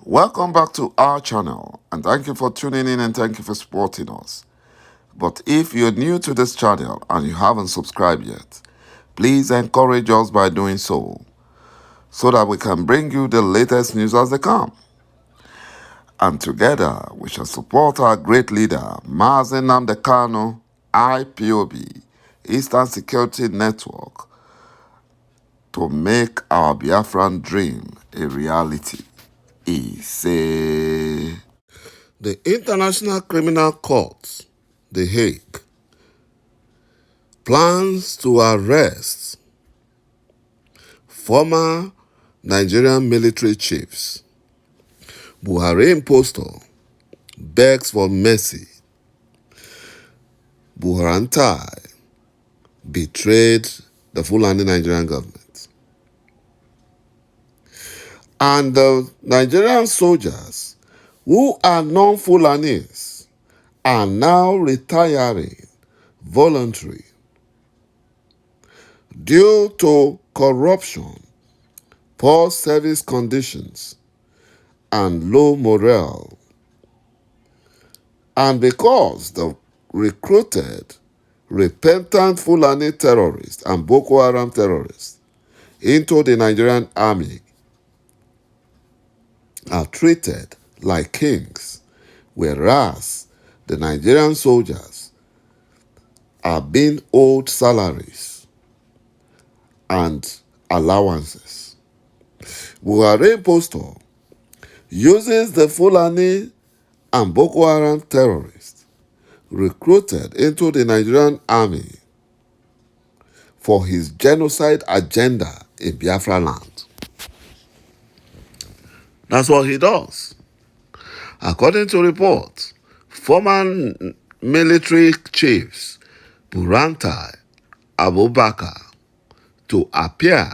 Welcome back to our channel, and thank you for tuning in and thank you for supporting us. But if you're new to this channel and you haven't subscribed yet, please encourage us by doing so that we can bring you the latest news as they come. And together we shall support our great leader, Mazi Nnamdi Kanu, IPOB, Eastern Security Network, to make our Biafran dream a reality. He say, the International Criminal Court, The Hague, plans to arrest former Nigerian military chiefs. BUHARI impostor begs for mercy. BURATIA betrayed the Fulani Nigerian government. And the Nigerian soldiers who are non-Fulanis are now retiring voluntarily due to corruption, poor service conditions, and low morale. And because the recruited repentant Fulani terrorists and Boko Haram terrorists into the Nigerian army are treated like kings, whereas the Nigerian soldiers are being owed salaries and allowances. Buhari impostor uses the Fulani and Boko Haram terrorists recruited into the Nigerian army for his genocide agenda in Biafra land. That's what he does. According to reports, former military chiefs BURATIA Abubakar to appear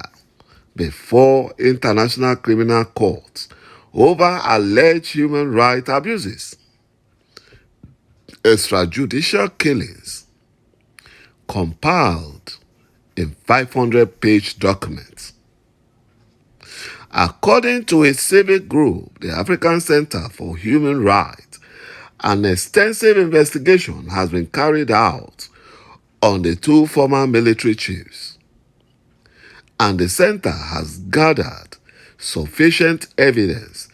before International Criminal Court over alleged human rights abuses, extrajudicial killings, compiled in 500-page documents. According to a civic group, the African Center for Human Rights, an extensive investigation has been carried out on the two former military chiefs, and the center has gathered sufficient evidence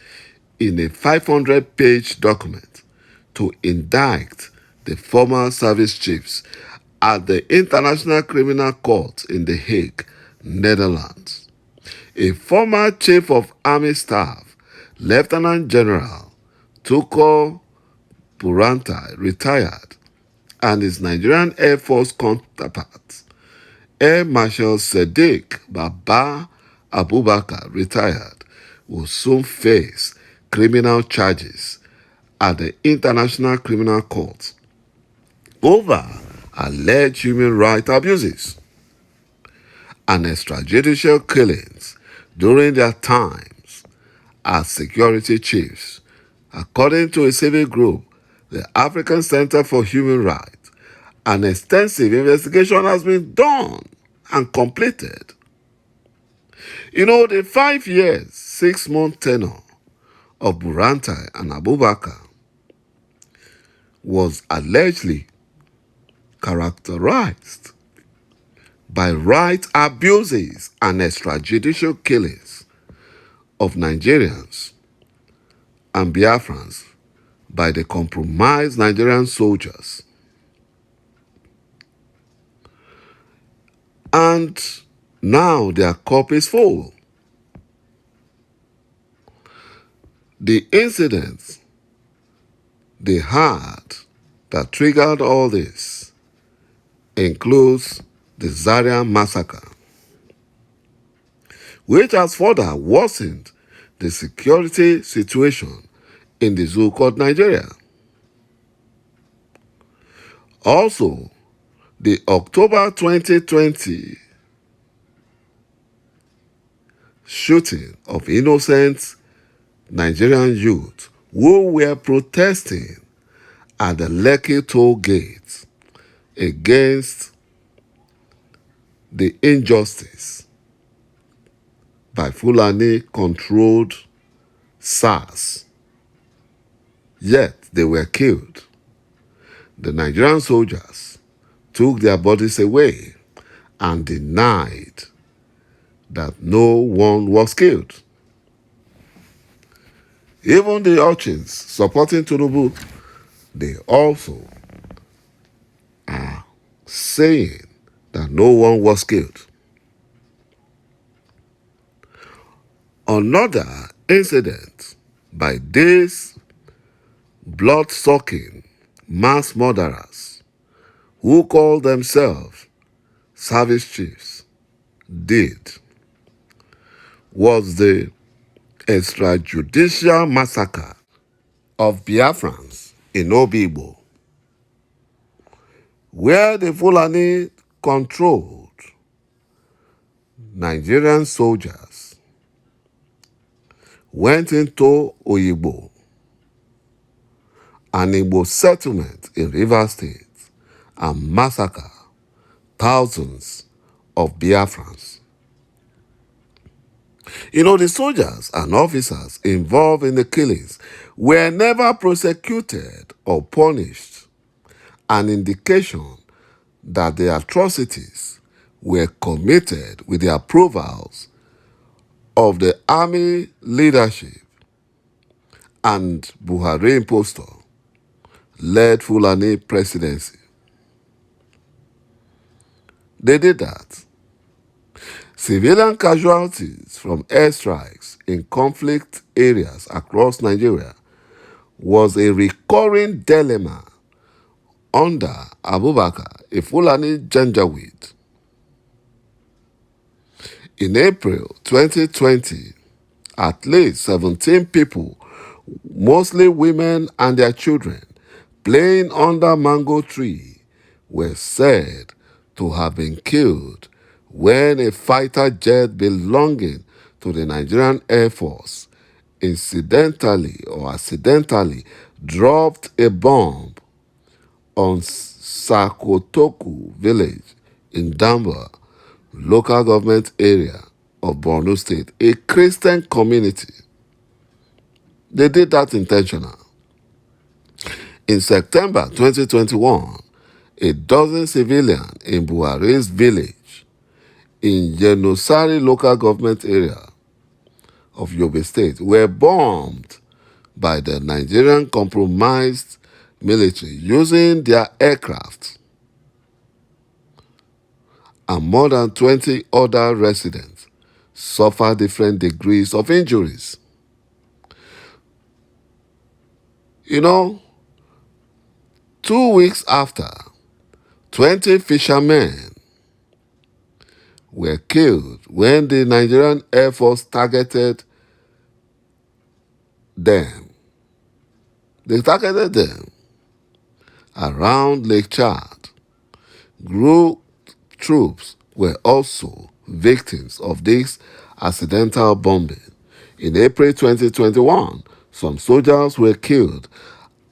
in a 500-page document to indict the former service chiefs at the International Criminal Court in The Hague, Netherlands. A former chief of army staff, Lieutenant General Tukur Buranta, retired, and his Nigerian Air Force counterpart, Air Marshal Sadiq Baba Abubakar, retired, will soon face criminal charges at the International Criminal Court over alleged human rights abuses and extrajudicial killings during their times as security chiefs. According to a civic group, the African Center for Human Rights, an extensive investigation has been done and completed. You know, the 5 years, 6-month tenure of Buranta and Abubakar was allegedly characterized by right abuses and extrajudicial killings of Nigerians and Biafrans by the compromised Nigerian soldiers. And now their cup is full. The incidents they had that triggered all this includes the Zaria massacre, which has further worsened the security situation in the zoo called Nigeria. Also, the October 2020 shooting of innocent Nigerian youth who were protesting at the Lekki toll gate against the injustice by Fulani-controlled SARS, yet they were killed. The Nigerian soldiers took their bodies away and denied that no one was killed. Even the urchins supporting Tinubu, they also are saying that no one was killed. Another incident by these blood-sucking mass murderers who call themselves service chiefs did was the extrajudicial massacre of Biafrans in Obigbo, where the Fulani controlled Nigerian soldiers went into Oyigbo, an Igbo settlement in Rivers State, and massacred thousands of Biafrans. You know, the soldiers and officers involved in the killings were never prosecuted or punished, an indication that the atrocities were committed with the approvals of the army leadership and Buhari impostor-led Fulani presidency. They did that. Civilian casualties from airstrikes in conflict areas across Nigeria was a recurring dilemma under Abubakar, a Fulani Janjaweed. In April 2020, at least 17 people, mostly women and their children, playing under mango tree, were said to have been killed when a fighter jet belonging to the Nigerian Air Force incidentally or accidentally dropped a bomb on Sakotoku village in Damba, local government area of Borno State, a Christian community. They did that intentional. In September 2021, a dozen civilians in Buhari's village in Yenosari local government area of Yobe State were bombed by the Nigerian compromised military using their aircraft, and more than 20 other residents suffered different degrees of injuries. You know, 2 weeks after, 20 fishermen were killed when the Nigerian Air Force targeted them. They targeted them around Lake Chad. Group troops were also victims of this accidental bombing. In April 2021, some soldiers were killed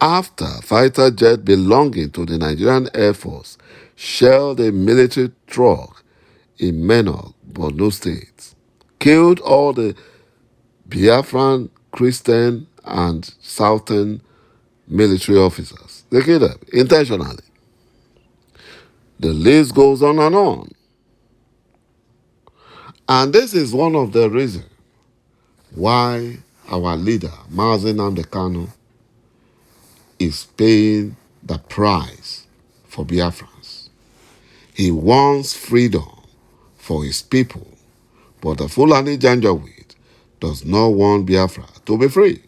after a fighter jet belonging to the Nigerian Air Force shelled a military truck in Menor, Borno State, killed all the Biafran, Christian, and Southern military officers. They killed them intentionally. The list goes on and on. And this is one of the reasons why our leader, Mazi Nnamdi Kanu, is paying the price for Biafrans. He wants freedom for his people, but the Fulani Janjaweed does not want Biafra to be free.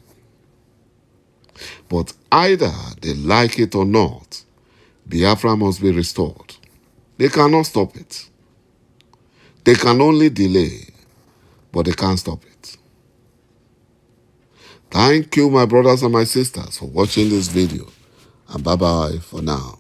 But either they like it or not, Biafra must be restored. They cannot stop it. They can only delay, but they can't stop it. Thank you, my brothers and my sisters, for watching this video. And bye-bye for now.